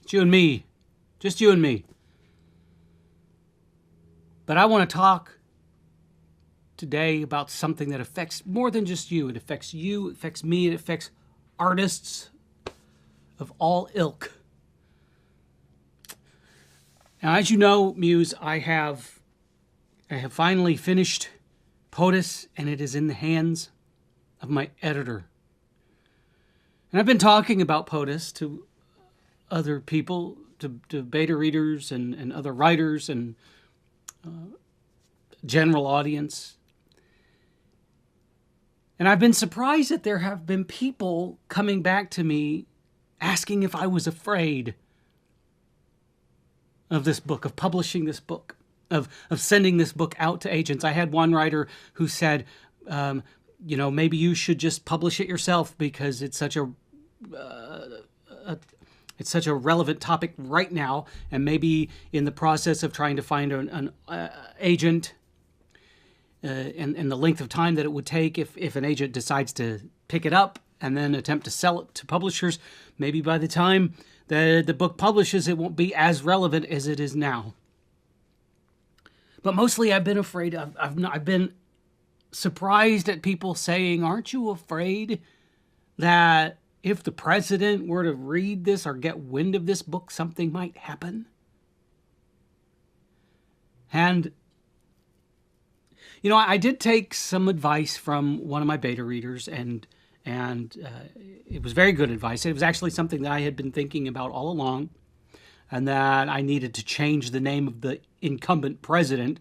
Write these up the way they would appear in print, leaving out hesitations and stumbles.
It's you and me. Just you and me. But I want to talk today about something that affects more than just you. It affects you, it affects me, it affects artists of all ilk. Now, as you know, Muse, I have finally finished POTUS, and it is in the hands of my editor. And I've been talking about POTUS to other people, to beta readers and other writers and general audience. And I've been surprised that there have been people coming back to me asking if I was afraid of this book, of publishing this book, of sending this book out to agents. I had one writer who said, maybe you should just publish it yourself because it's such a relevant topic right now, and maybe in the process of trying to find an agent and the length of time that it would take if an agent decides to pick it up and then attempt to sell it to publishers, maybe by the time the book publishes, it won't be as relevant as it is now. But mostly I've been afraid. I've been surprised at people saying, aren't you afraid that if the president were to read this or get wind of this book, something might happen? And, I did take some advice from one of my beta readers, and it was very good advice. It was actually something that I had been thinking about all along, and that I needed to change the name of the incumbent president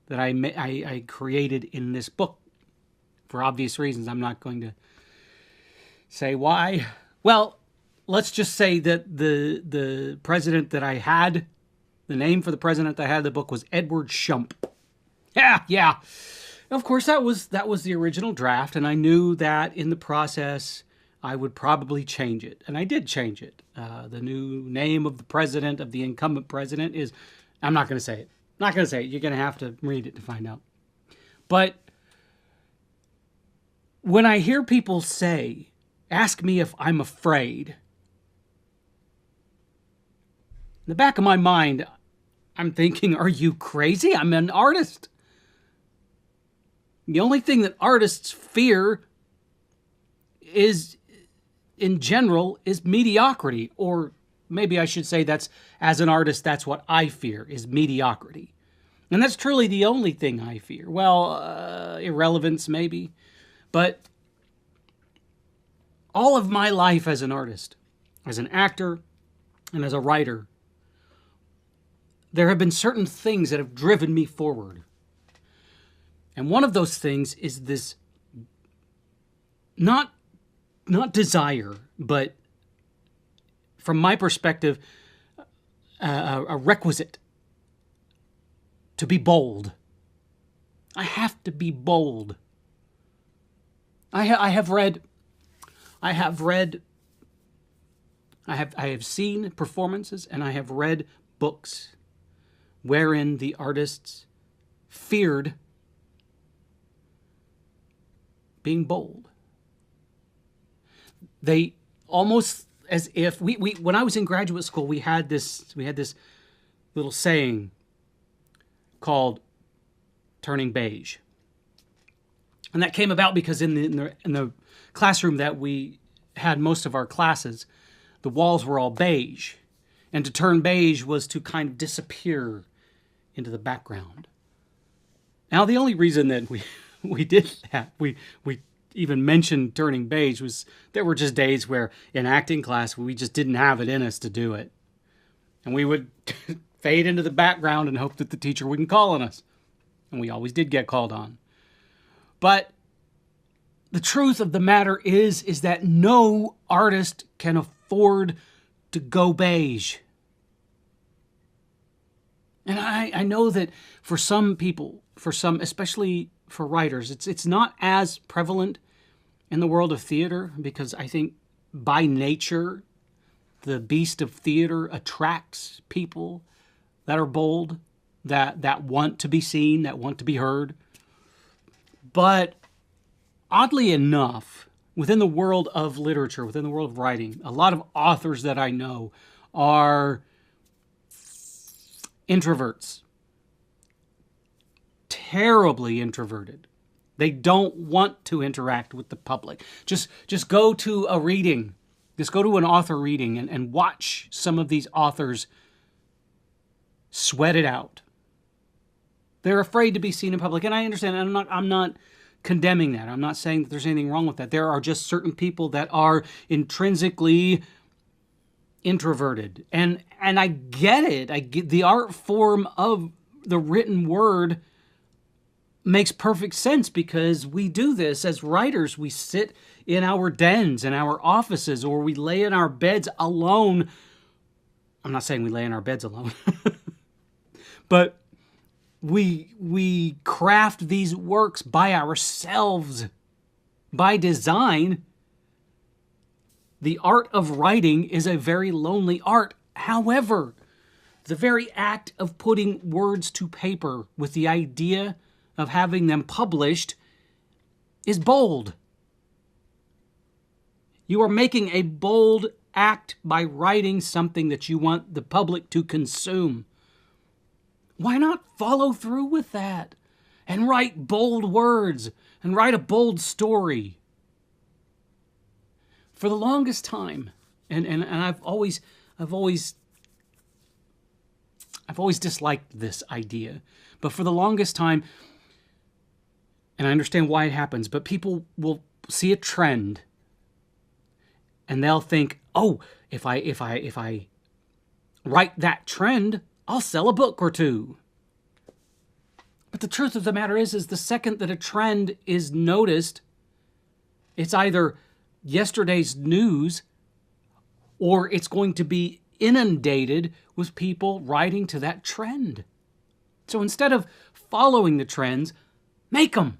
that I created in this book for obvious reasons. I'm not going to say why. Well, let's just say that the president that I had, the name for the president that I had in the book was Edward Shump. Yeah. Of course, that was the original draft, and I knew that in the process I would probably change it, and I did change it. The new name of the president, of the incumbent president, is, I'm not going to say it. Not going to say it. You're going to have to read it to find out. But when I hear people ask me if I'm afraid, in the back of my mind, I'm thinking, are you crazy? I'm an artist. The only thing that artists fear is, in general, is mediocrity. Or maybe I should say as an artist, that's what I fear, is mediocrity. And that's truly the only thing I fear. Well, irrelevance maybe. But all of my life as an artist, as an actor, and as a writer, there have been certain things that have driven me forward. And one of those things is this, not desire, but from my perspective, a requisite to be bold. I have to be bold. I have seen performances, and I have read books wherein the artists feared being bold. They almost, as if we when I was in graduate school, we had this little saying called turning beige. And that came about because in the classroom that we had most of our classes, the walls were all beige. And to turn beige was to kind of disappear into the background. Now, the only reason that we did that, we even mentioned turning beige, was there were just days where in acting class we just didn't have it in us to do it. And we would fade into the background and hope that the teacher wouldn't call on us. And we always did get called on. But the truth of the matter is that no artist can afford to go beige. And I know that for some people, especially for writers, it's not as prevalent in the world of theater, because I think by nature, the beast of theater attracts people that are bold, that want to be seen, that want to be heard. But oddly enough, within the world of literature, within the world of writing, a lot of authors that I know are introverts. Terribly introverted. They don't want to interact with the public. Just go to a reading. Just go to an author reading and watch some of these authors sweat it out. They're afraid to be seen in public. And I understand. I'm not condemning that. I'm not saying that there's anything wrong with that. There are just certain people that are intrinsically introverted. And I get it. I get the art form of the written word makes perfect sense, because we do this as writers. We sit in our dens, in our offices, or we lay in our beds alone. I'm not saying we lay in our beds alone, but we craft these works by ourselves, by design. The art of writing is a very lonely art. However, the very act of putting words to paper with the idea of having them published is bold. You are making a bold act by writing something that you want the public to consume. Why not follow through with that and write bold words and write a bold story? For the longest time, and I've always disliked this idea, but for the longest time, and I understand why it happens, but people will see a trend and they'll think, oh, if I write that trend, I'll sell a book or two. But the truth of the matter is the second that a trend is noticed, it's either yesterday's news or it's going to be inundated with people writing to that trend. So instead of following the trends, make them.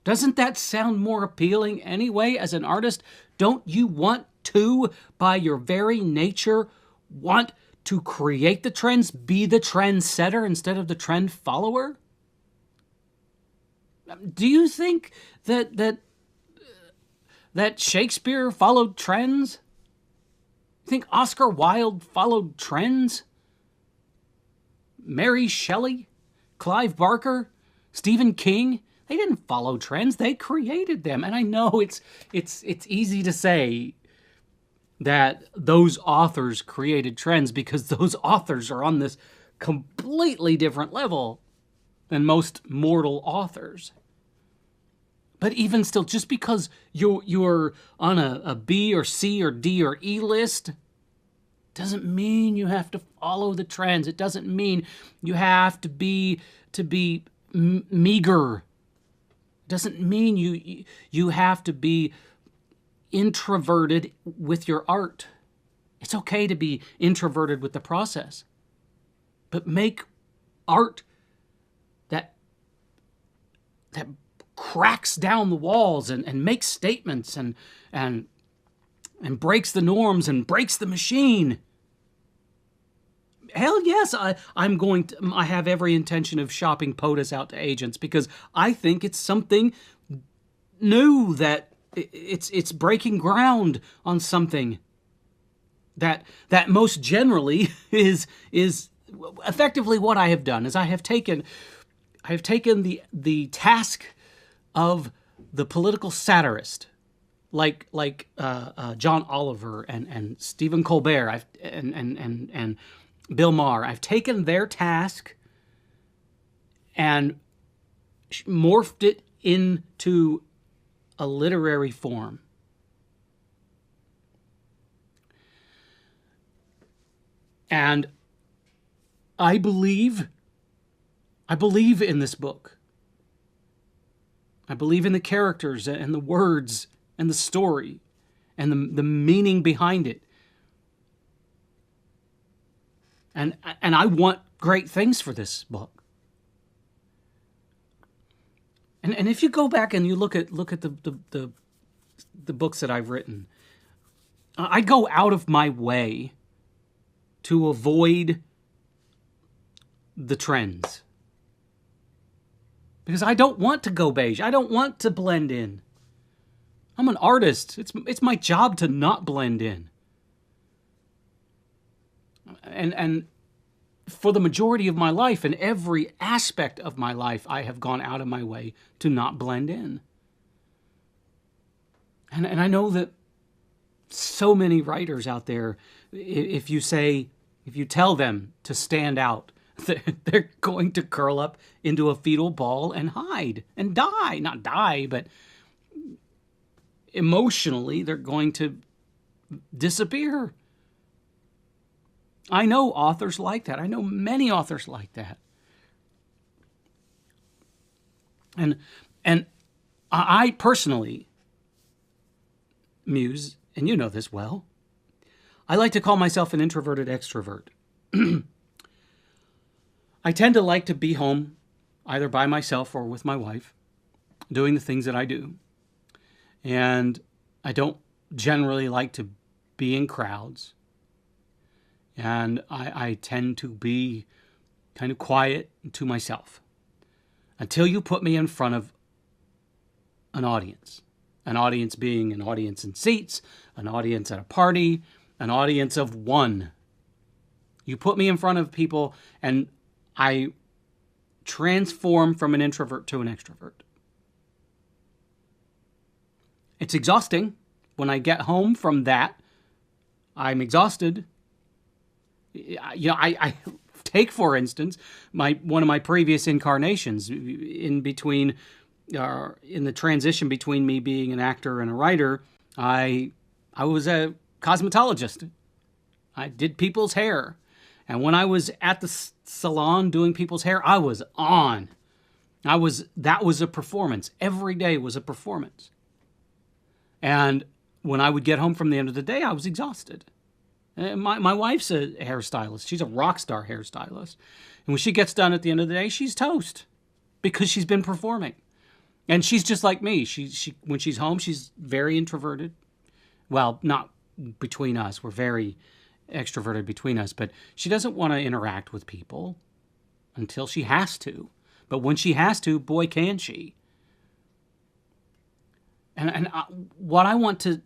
Doesn't that sound more appealing anyway as an artist? Don't you want to, by your very nature, want to create the trends, be the trendsetter instead of the trend follower? Do you think that Shakespeare followed trends? Think Oscar Wilde followed trends? Mary Shelley, Clive Barker, Stephen King? They didn't follow trends, they created them. And I know it's easy to say that those authors created trends because those authors are on this completely different level than most mortal authors. But even still, just because you're on a B or C or D or E list doesn't mean you have to follow the trends. It doesn't mean you have to be meager. Doesn't mean you have to be introverted with your art. It's okay to be introverted with the process, but make art that cracks down the walls and makes statements and breaks the norms and breaks the machine. Hell yes, I have every intention of shopping POTUS out to agents because I think it's something new, that it's breaking ground on something that most generally is effectively what I have done is I have taken the task of the political satirist, like John Oliver and Stephen Colbert, and Bill Maher. I've taken their task and morphed it into a literary form. And I believe in this book. I believe in the characters and the words and the story and the meaning behind it. And I want great things for this book. And if you go back and you look at the books that I've written, I go out of my way to avoid the trends. Because I don't want to go beige. I don't want to blend in. I'm an artist. It's my job to not blend in. And for the majority of my life, in every aspect of my life, I have gone out of my way to not blend in. And I know that so many writers out there, if you tell them to stand out, they're going to curl up into a fetal ball and hide and die. Not die, but emotionally, they're going to disappear. I know authors like that. I know many authors like that. And I personally, Muse, and you know this well, I like to call myself an introverted extrovert. I tend to like to be home, either by myself or with my wife, doing the things that I do. And I don't generally like to be in crowds. And I tend to be kind of quiet to myself until you put me in front of an audience. An audience being an audience in seats, an audience at a party, an audience of one. You put me in front of people and I transform from an introvert to an extrovert. It's exhausting. When I get home from that, I'm exhausted. I take, for instance, one of my previous incarnations in the transition between me being an actor and a writer. I was a cosmetologist. I did people's hair. And when I was at the salon doing people's hair, I was on. That was a performance. Every day was a performance. And when I would get home from the end of the day, I was exhausted. My wife's a hairstylist. She's a rock star hairstylist. And when she gets done at the end of the day, she's toast because she's been performing. And she's just like me. She when she's home, she's very introverted. Well, not between us. We're very extroverted between us. But she doesn't want to interact with people until she has to. But when she has to, boy, can she. And what I want to,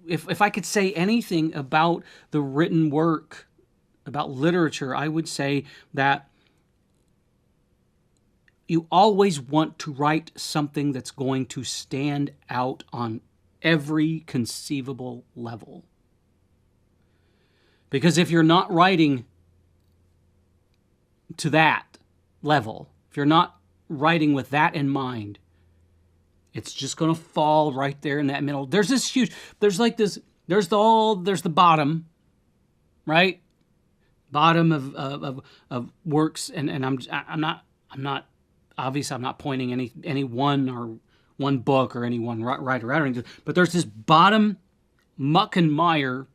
if I could say anything about the written work, about literature, I would say that you always want to write something that's going to stand out on every conceivable level. Because if you're not writing to that level, if you're not writing with that in mind, it's just going to fall right there in that middle. There's the bottom, right? Bottom of works, and I'm not obviously I'm not pointing any one book or any one writer out or anything, but there's this bottom muck and mire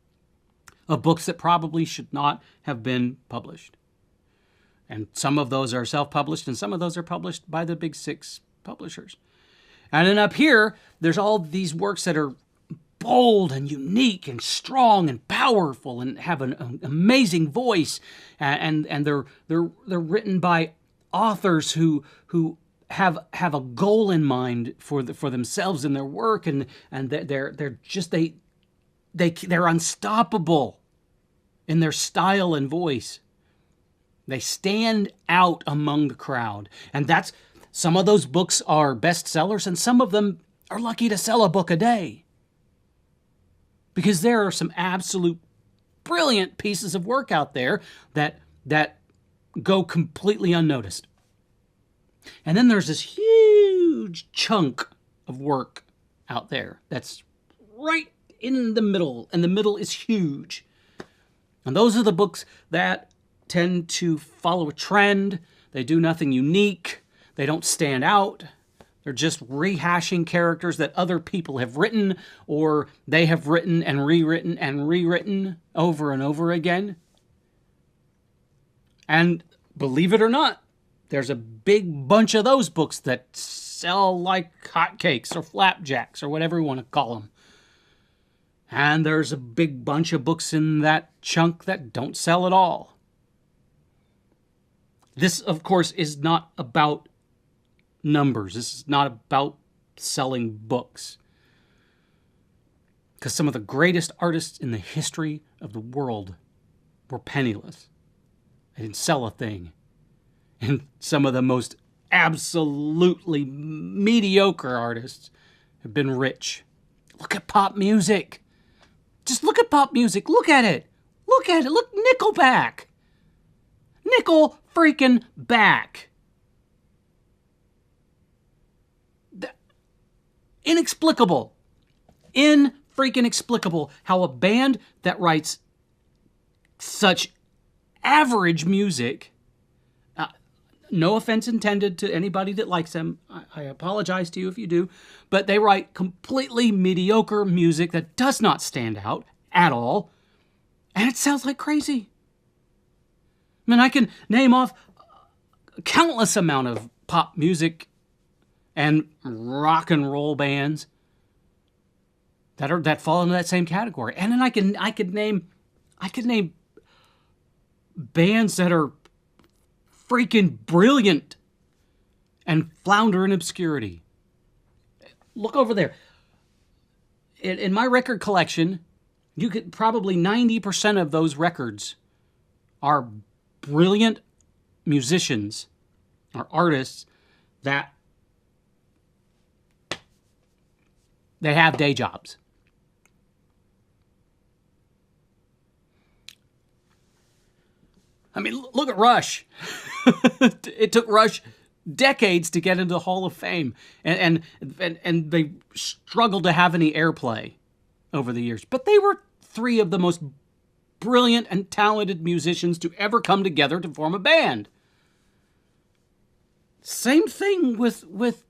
of books that probably should not have been published. And some of those are self-published, and some of those are published by the big six publishers. And then up here, there's all these works that are bold and unique and strong and powerful and have an amazing voice, and they're written by authors who have a goal in mind for themselves and their work, and they're unstoppable in their style and voice. They stand out among the crowd, and some of those books are bestsellers, and some of them are lucky to sell a book a day. Because there are some absolute brilliant pieces of work out there that go completely unnoticed. And then there's this huge chunk of work out there that's right in the middle, and the middle is huge. And those are the books that tend to follow a trend. They do nothing unique. They don't stand out. They're just rehashing characters that other people have written, or they have written and rewritten over and over again. And believe it or not, there's a big bunch of those books that sell like hotcakes or flapjacks or whatever you want to call them. And there's a big bunch of books in that chunk that don't sell at all. This, of course, is not about numbers. This is not about selling books. Because some of the greatest artists in the history of the world were penniless. I didn't sell a thing. And some of the most absolutely mediocre artists have been rich. Look at pop music. Just look at pop music. Look at it. Look at it. Look, Nickelback. Nickel freaking back. Inexplicable. Freaking explicable how a band that writes such average music, no offense intended to anybody that likes them, I apologize to you if you do, but they write completely mediocre music that does not stand out at all, and it sounds like crazy. I mean, I can name off a countless amount of pop music and rock and roll bands that fall into that same category. And then I could name bands that are freaking brilliant and flounder in obscurity. Look over there. In my record collection, you could probably 90% of those records are brilliant musicians or artists that they have day jobs. I mean, look at Rush. It took Rush decades to get into the Hall of Fame, and they struggled to have any airplay over the years. But they were three of the most brilliant and talented musicians to ever come together to form a band. Same thing with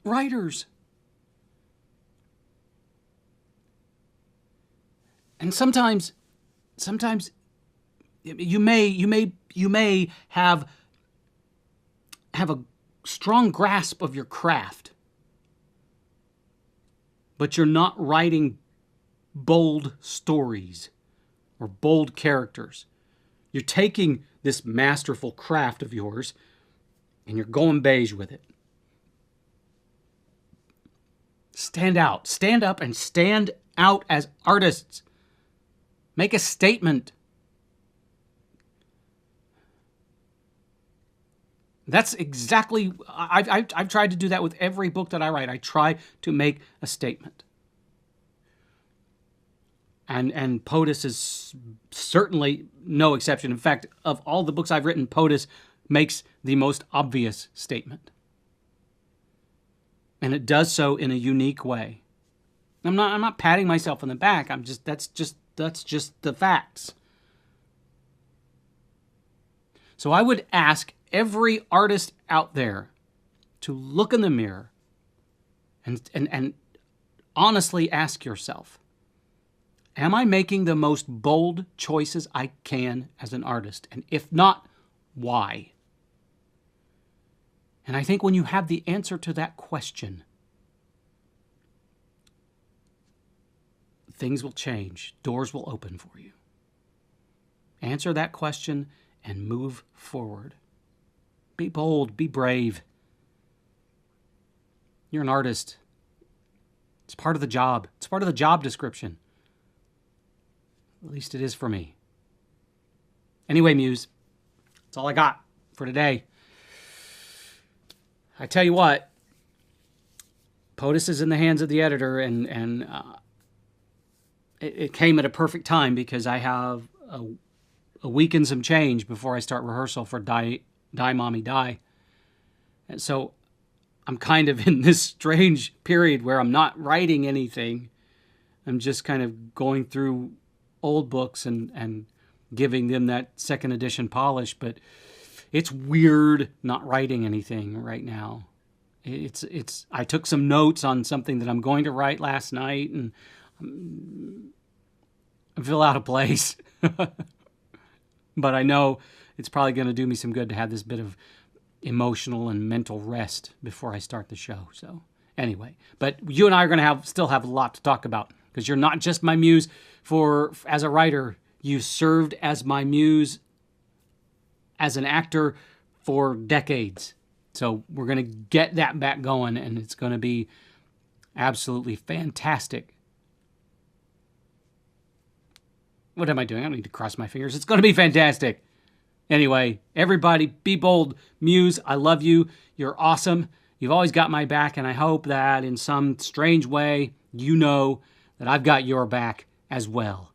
writers. And sometimes you may have a strong grasp of your craft, but you're not writing bold stories or bold characters. You're taking this masterful craft of yours and you're going beige with it. Stand out. Stand up and stand out as artists. Make a statement. That's exactly, I've tried to do that with every book that I write. I try to make a statement. And POTUS is certainly no exception. In fact, of all the books I've written, POTUS makes the most obvious statement. And it does so in a unique way. I'm not patting myself on the back. That's just the facts. So I would ask every artist out there to look in the mirror and honestly ask yourself, am I making the most bold choices I can as an artist? And if not, why? And I think when you have the answer to that question, things will change. Doors will open for you. Answer that question and move forward. Be bold. Be brave. You're an artist. It's part of the job. It's part of the job description. At least it is for me. Anyway, Muse, that's all I got for today. I tell you what, POTUS is in the hands of the editor, and it came at a perfect time because I have a week and some change before I start rehearsal for Die Mommy Die. And so I'm kind of in this strange period where I'm not writing anything. I'm just kind of going through old books and giving them that second edition polish, but it's weird not writing anything right now. I took some notes on something that I'm going to write last night, and I feel out of place. But I know it's probably going to do me some good to have this bit of emotional and mental rest before I start the show. So anyway, but you and I are going to still have a lot to talk about, because you're not just my muse as a writer. You served as my muse as an actor for decades. So we're going to get that back going, and it's going to be absolutely fantastic. What am I doing? I don't need to cross my fingers. It's going to be fantastic. Anyway, everybody, be bold. Muse, I love you. You're awesome. You've always got my back, and I hope that in some strange way, you know that I've got your back as well.